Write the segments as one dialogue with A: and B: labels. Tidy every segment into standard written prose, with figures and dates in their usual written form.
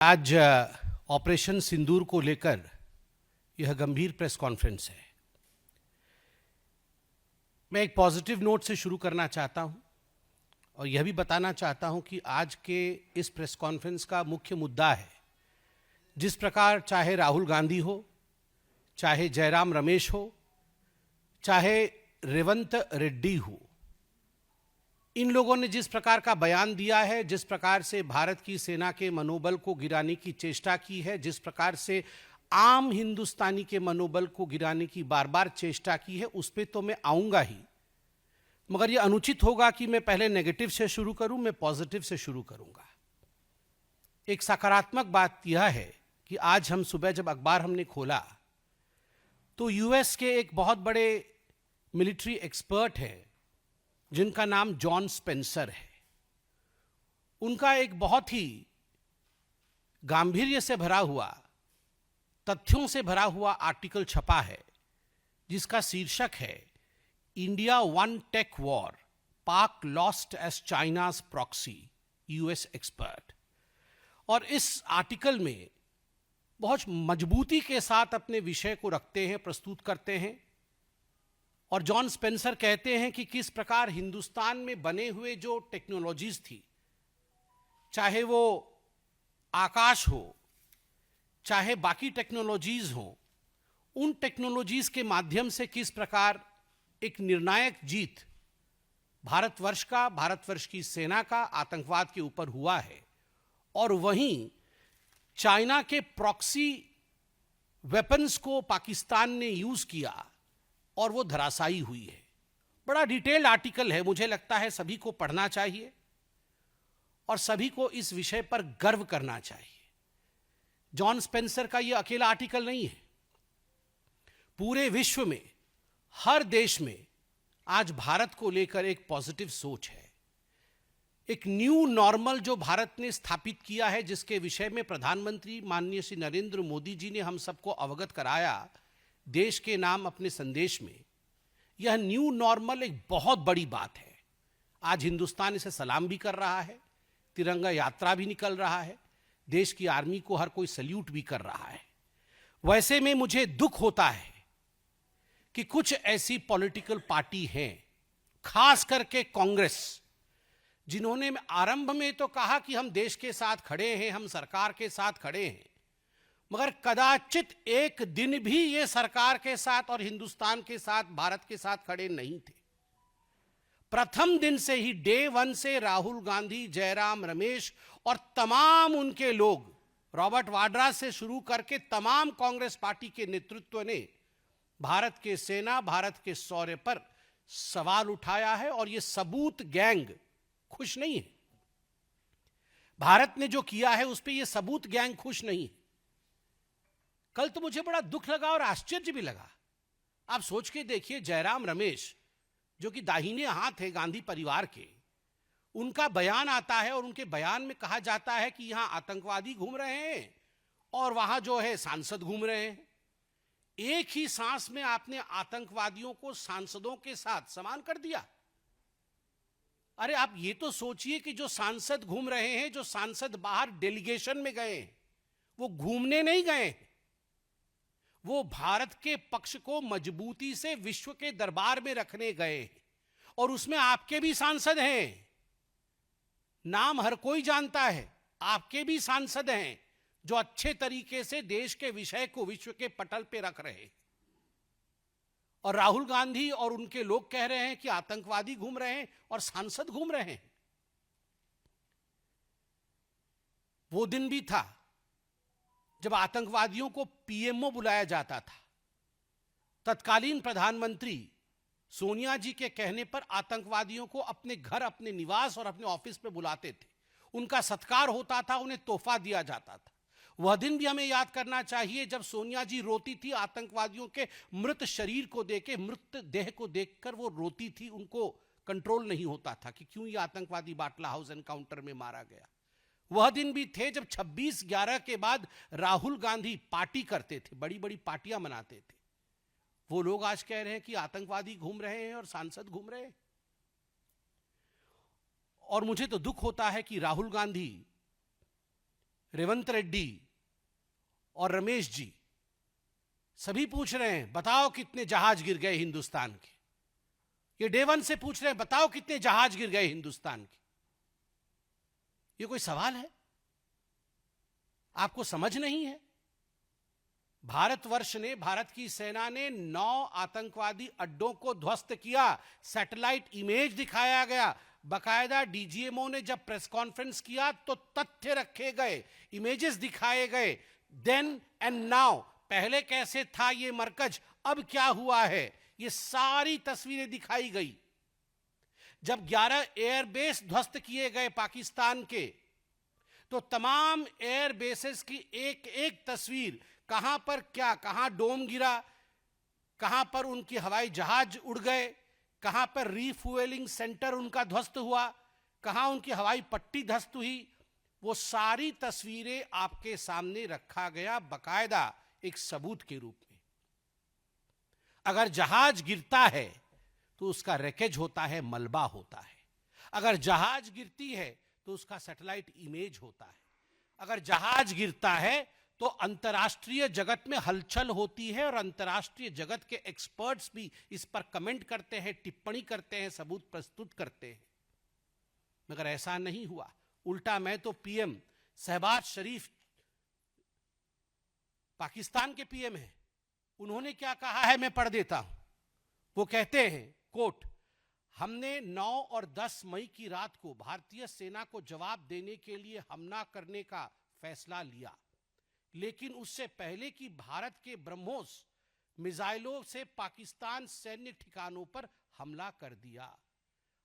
A: आज ऑपरेशन सिंदूर को लेकर यह गंभीर प्रेस कॉन्फ्रेंस है। मैं एक पॉजिटिव नोट से शुरू करना चाहता हूं और यह भी बताना चाहता हूं कि आज के इस प्रेस कॉन्फ्रेंस का मुख्य मुद्दा है, जिस प्रकार चाहे राहुल गांधी हो, चाहे जयराम रमेश हो, चाहे रेवंत रेड्डी हो, इन लोगों ने जिस प्रकार का बयान दिया है, जिस प्रकार से भारत की सेना के मनोबल को गिराने की चेष्टा की है, जिस प्रकार से आम हिंदुस्तानी के मनोबल को गिराने की बार बार चेष्टा की है, उस पर तो मैं आऊंगा ही, मगर यह अनुचित होगा कि मैं पहले नेगेटिव से शुरू करूं। मैं पॉजिटिव से शुरू करूंगा। एक सकारात्मक बात यह है कि आज हम सुबह जब अखबार हमने खोला तो यूएस के एक बहुत बड़े मिलिट्री एक्सपर्ट हैं जिनका नाम जॉन स्पेंसर है। उनका एक बहुत ही गांभीर्य से भरा हुआ, तथ्यों से भरा हुआ आर्टिकल छपा है, जिसका शीर्षक है India won tech war, Pak lost as China's proxy, US expert. और इस आर्टिकल में बहुत मजबूती के साथ अपने विषय को रखते हैं, प्रस्तुत करते हैं। और जॉन स्पेंसर कहते हैं कि किस प्रकार हिंदुस्तान में बने हुए जो टेक्नोलॉजीज थी, चाहे वो आकाश हो, चाहे बाकी टेक्नोलॉजीज हो, उन टेक्नोलॉजीज के माध्यम से किस प्रकार एक निर्णायक जीत भारतवर्ष का, भारतवर्ष की सेना का आतंकवाद के ऊपर हुआ है। और वहीं चाइना के प्रॉक्सी वेपन्स को पाकिस्तान ने यूज किया और वो धराशायी हुई है। बड़ा डिटेल्ड आर्टिकल है, मुझे लगता है सभी को पढ़ना चाहिए और सभी को इस विषय पर गर्व करना चाहिए। जॉन स्पेंसर का यह अकेला आर्टिकल नहीं है। पूरे विश्व में, हर देश में आज भारत को लेकर एक पॉजिटिव सोच है। एक न्यू नॉर्मल जो भारत ने स्थापित किया है, जिसके विषय में प्रधानमंत्री माननीय श्री नरेंद्र मोदी जी ने हम सबको अवगत कराया देश के नाम अपने संदेश में। यह न्यू नॉर्मल एक बहुत बड़ी बात है। आज हिंदुस्तान इसे सलाम भी कर रहा है, तिरंगा यात्रा भी निकल रहा है, देश की आर्मी को हर कोई सल्यूट भी कर रहा है। वैसे में मुझे दुख होता है कि कुछ ऐसी पॉलिटिकल पार्टी हैं, खास करके कांग्रेस, जिन्होंने आरंभ में तो कहा कि हम देश के साथ खड़े हैं, हम सरकार के साथ खड़े हैं, मगर कदाचित एक दिन भी ये सरकार के साथ और हिंदुस्तान के साथ, भारत के साथ खड़े नहीं थे। प्रथम दिन से ही, डे वन से, राहुल गांधी, जयराम रमेश और तमाम उनके लोग, रॉबर्ट वाड्रा से शुरू करके तमाम कांग्रेस पार्टी के नेतृत्व ने भारत के सेना, भारत के शौर्य पर सवाल उठाया है। और ये सबूत गैंग खुश नहीं है। भारत ने जो किया है उस पर यह सबूत गैंग खुश नहीं है। कल तो मुझे बड़ा दुख लगा और आश्चर्य भी लगा। आप सोच के देखिए, जयराम रमेश जो कि दाहिने हाथ है गांधी परिवार के, उनका बयान आता है और उनके बयान में कहा जाता है कि यहां आतंकवादी घूम रहे हैं और वहां जो है सांसद घूम रहे हैं। एक ही सांस में आपने आतंकवादियों को सांसदों के साथ समान कर दिया। अरे आप ये तो सोचिए कि जो सांसद घूम रहे हैं, जो सांसद बाहर डेलीगेशन में गए हैं, वो घूमने नहीं गए, वो भारत के पक्ष को मजबूती से विश्व के दरबार में रखने गए। और उसमें आपके भी सांसद हैं, नाम हर कोई जानता है, आपके भी सांसद हैं जो अच्छे तरीके से देश के विषय को विश्व के पटल पे रख रहे हैं। और राहुल गांधी और उनके लोग कह रहे हैं कि आतंकवादी घूम रहे हैं और सांसद घूम रहे हैं। वो दिन भी था जब आतंकवादियों को पीएमओ बुलाया जाता था। तत्कालीन प्रधानमंत्री सोनिया जी के कहने पर आतंकवादियों को अपने घर, अपने निवास और अपने ऑफिस पे बुलाते थे। उनका सत्कार होता था, उन्हें तोहफा दिया जाता था। वह दिन भी हमें याद करना चाहिए जब सोनिया जी रोती थी आतंकवादियों के मृत शरीर को देख, मृत देह को देखकर वो रोती थी। उनको कंट्रोल नहीं होता था कि क्यों ये आतंकवादी बाटला हाउस एनकाउंटर में मारा गया। वह दिन भी थे जब 26/11 के बाद राहुल गांधी पार्टी करते थे, बड़ी बड़ी पार्टियां मनाते थे। वो लोग आज कह रहे हैं कि आतंकवादी घूम रहे हैं और सांसद घूम रहे हैं। और मुझे तो दुख होता है कि राहुल गांधी रेवंत रेड्डी और रमेश जी सभी पूछ रहे हैं बताओ कितने जहाज गिर गए हिंदुस्तान के। ये डे वन से पूछ रहे हैं बताओ कितने जहाज गिर गए हिंदुस्तान के। ये कोई सवाल है? आपको समझ नहीं है? भारतवर्ष ने, भारत की सेना ने 9 आतंकवादी अड्डों को ध्वस्त किया। सैटेलाइट इमेज दिखाया गया। बकायदा डीजीएमओ ने जब प्रेस कॉन्फ्रेंस किया तो तथ्य रखे गए, इमेजेस दिखाए गए। देन एंड नाउ, पहले कैसे था ये मरकज, अब क्या हुआ है, ये सारी तस्वीरें दिखाई गई। जब 11 एयरबेस ध्वस्त किए गए पाकिस्तान के, तो तमाम एयर बेसेस की एक एक तस्वीर, कहां पर क्या, कहां डोम गिरा, कहां पर उनकी हवाई जहाज उड़ गए, कहां पर रीफ्यूएलिंग सेंटर उनका ध्वस्त हुआ, कहां उनकी हवाई पट्टी ध्वस्त हुई, वो सारी तस्वीरें आपके सामने रखा गया बकायदा एक सबूत के रूप में। अगर जहाज गिरता है तो उसका रैकेज होता है, मलबा होता है। अगर जहाज गिरती है तो उसका सैटेलाइट इमेज होता है। अगर जहाज गिरता है तो अंतर्राष्ट्रीय जगत में हलचल होती है और अंतर्राष्ट्रीय जगत के एक्सपर्ट्स भी इस पर कमेंट करते हैं, टिप्पणी करते हैं, सबूत प्रस्तुत करते हैं। मगर ऐसा नहीं हुआ। उल्टा मैं तो पीएम शहबाज शरीफ, पाकिस्तान के पीएम हैं, उन्होंने क्या कहा है मैं पढ़ देता हूं। वो कहते हैं, कोट, हमने 9 और 10 मई की रात को भारतीय सेना को जवाब देने के लिए हमला करने का फैसला लिया, लेकिन उससे पहले कि भारत के ब्रह्मोस मिसाइलों से पाकिस्तान सैन्य ठिकानों पर हमला कर दिया।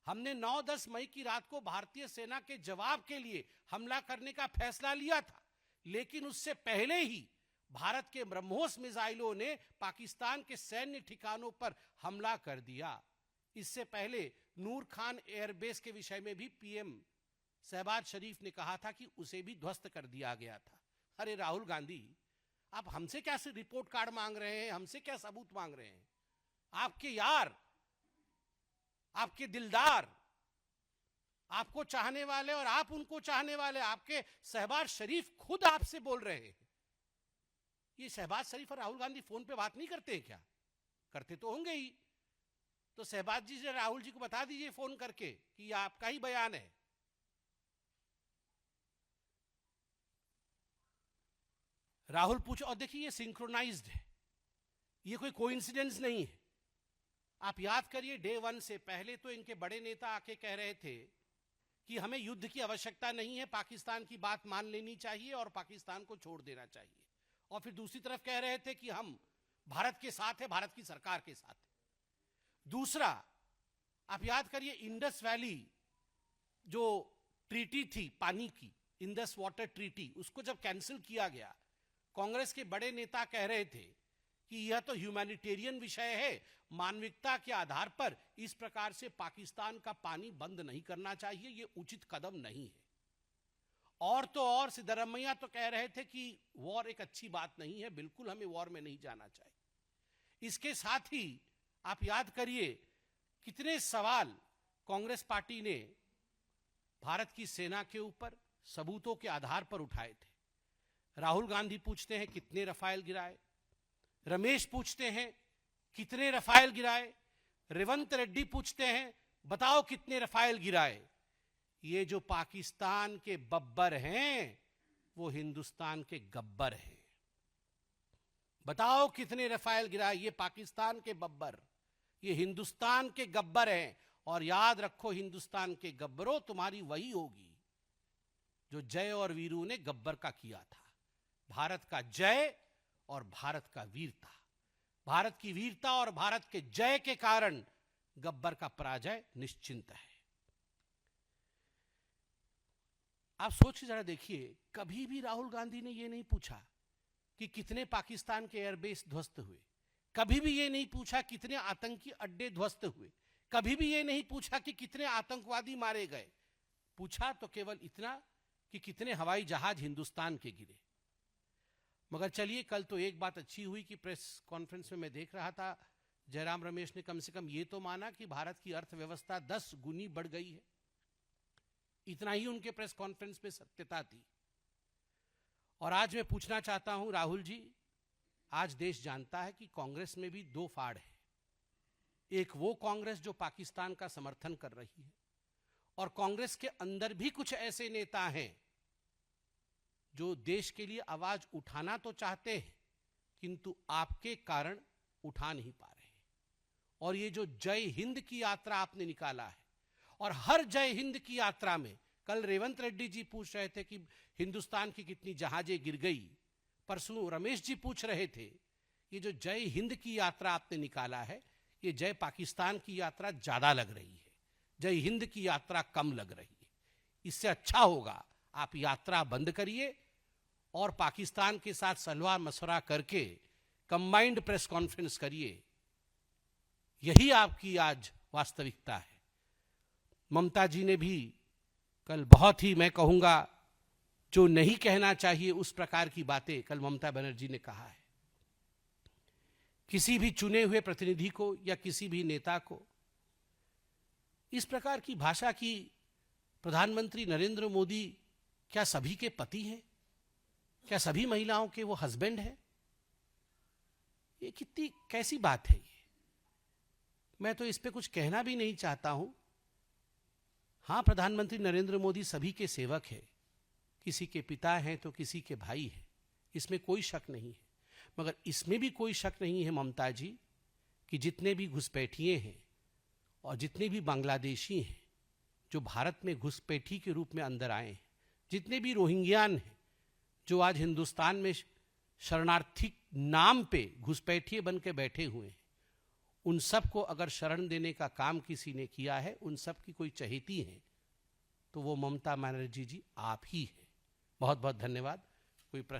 A: हमने 9-10 मई की रात को भारतीय सेना के जवाब के लिए हमला करने का फैसला लिया था, लेकिन उससे पहले ही भारत के ब्रह्मोस मिसाइलों ने पाकिस्तान के सैन्य ठिकानों पर हमला कर दिया। इससे पहले नूर खान एयरबेस के विषय में भी पीएम शहबाज शरीफ ने कहा था कि उसे भी ध्वस्त कर दिया गया था। अरे राहुल गांधी, आप हमसे क्या रिपोर्ट कार्ड मांग रहे हैं, हमसे क्या सबूत मांग रहे हैं? आपके यार, आपके दिलदार, आपको चाहने वाले और आप उनको चाहने वाले, आपके शहबाज शरीफ खुद आपसे बोल रहे हैं। ये शहबाज शरीफ और राहुल गांधी फोन पे बात नहीं करते हैं क्या? करते तो होंगे ही। तो शहबाज जी से राहुल जी को बता दीजिए फोन करके कि ये आपका ही बयान है। राहुल पूछो, और देखिए ये सिंक्रोनाइज्ड है, ये कोई कोइंसिडेंस नहीं है। आप याद करिए, डे वन से पहले तो इनके बड़े नेता आके कह रहे थे कि हमें युद्ध की आवश्यकता नहीं है, पाकिस्तान की बात मान लेनी चाहिए और पाकिस्तान को छोड़ देना चाहिए। और फिर दूसरी तरफ कह रहे थे कि हम भारत के साथ है, भारत की सरकार के साथ है। दूसरा, आप याद करिए, इंडस वैली जो ट्रीटी थी पानी की, इंडस वाटर ट्रीटी, उसको जब कैंसिल किया गया, कांग्रेस के बड़े नेता कह रहे थे कि यह तो ह्यूमैनिटेरियन विषय है, मानविकता के आधार पर इस प्रकार से पाकिस्तान का पानी बंद नहीं करना चाहिए, यह उचित कदम नहीं है। और तो और सिद्धरमैया तो कह रहे थे कि वॉर एक अच्छी बात नहीं है, बिल्कुल हमें वॉर में नहीं जाना चाहिए। इसके साथ ही आप याद करिए कितने सवाल कांग्रेस पार्टी ने भारत की सेना के ऊपर सबूतों के आधार पर उठाए थे। राहुल गांधी पूछते हैं कितने रफाल गिराए, रमेश पूछते हैं कितने रफाल गिराए, रेवंत रेड्डी पूछते हैं बताओ कितने रफाल गिराए। ये जो पाकिस्तान के बब्बर हैं वो हिंदुस्तान के गब्बर हैं। बताओ कितने रफाल गिराए, ये पाकिस्तान के बब्बर, ये हिंदुस्तान के गब्बर हैं। और याद रखो, हिंदुस्तान के गब्बरों, तुम्हारी वही होगी जो जय और वीरू ने गब्बर का किया था। भारत का जय और भारत का वीरता, भारत की वीरता और भारत के जय के कारण गब्बर का पराजय निश्चिंत है। आप सोच जरा देखिए, कभी भी राहुल गांधी ने यह नहीं पूछा कि कितने पाकिस्तान के एयरबेस ध्वस्त हुए, कभी भी यह नहीं पूछा कितने आतंकी अड्डे ध्वस्त हुए, कभी भी यह नहीं पूछा कि कितने आतंकवादी मारे गए। पूछा तो केवल इतना कि कितने हवाई जहाज हिंदुस्तान के गिरे। मगर चलिए, कल तो एक बात अच्छी हुई कि प्रेस कॉन्फ्रेंस में मैं देख रहा था, जयराम रमेश ने कम से कम ये तो माना कि भारत की अर्थव्यवस्था 10 गुनी बढ़ गई है। इतना ही उनके प्रेस कॉन्फ्रेंस में सत्यता थी। और आज मैं पूछना चाहता हूं राहुल जी, आज देश जानता है कि कांग्रेस में भी दो फाड़ है। एक वो कांग्रेस जो पाकिस्तान का समर्थन कर रही है, और कांग्रेस के अंदर भी कुछ ऐसे नेता हैं जो देश के लिए आवाज उठाना तो चाहते हैं किंतु आपके कारण उठा नहीं पा रहे हैं। और ये जो जय हिंद की यात्रा आपने निकाला है, और हर जय हिंद की यात्रा में, कल रेवंत रेड्डी जी पूछ रहे थे कि हिंदुस्तान की कितनी जहाजें गिर गई, परसों रमेश जी पूछ रहे थे, ये जो जय हिंद की यात्रा आपने निकाला है, ये जय पाकिस्तान की यात्रा ज्यादा लग रही है, जय हिंद की यात्रा कम लग रही है। इससे अच्छा होगा आप यात्रा बंद करिए और पाकिस्तान के साथ सलाह मशवरा करके कंबाइंड प्रेस कॉन्फ्रेंस करिए। यही आपकी आज वास्तविकता है। ममता जी ने भी कल बहुत ही, मैं कहूंगा, जो नहीं कहना चाहिए उस प्रकार की बातें कल ममता बनर्जी ने कहा है। किसी भी चुने हुए प्रतिनिधि को या किसी भी नेता को इस प्रकार की भाषा की, प्रधानमंत्री नरेंद्र मोदी क्या सभी के पति हैं? क्या सभी महिलाओं के वो हस्बैंड हैं? ये कितनी कैसी बात है ये? मैं तो इस पे कुछ कहना भी नहीं चाहता हूं। हां, प्रधानमंत्री नरेंद्र मोदी सभी के सेवक हैं, किसी के पिता हैं तो किसी के भाई हैं, इसमें कोई शक नहीं है। मगर इसमें भी कोई शक नहीं है ममता जी कि जितने भी घुसपैठिए हैं और जितने भी बांग्लादेशी हैं जो भारत में घुसपैठी के रूप में अंदर आए हैं, जितने भी रोहिंग्यान हैं जो आज हिंदुस्तान में शरणार्थी नाम पे घुसपैठिए बन के बैठे हुए हैं, उन सब को अगर शरण देने का काम किसी ने किया है, उन सब की कोई चहेती है तो वो ममता बनर्जी जी आप ही हैं। बहुत बहुत धन्यवाद। कोई प्रश्न?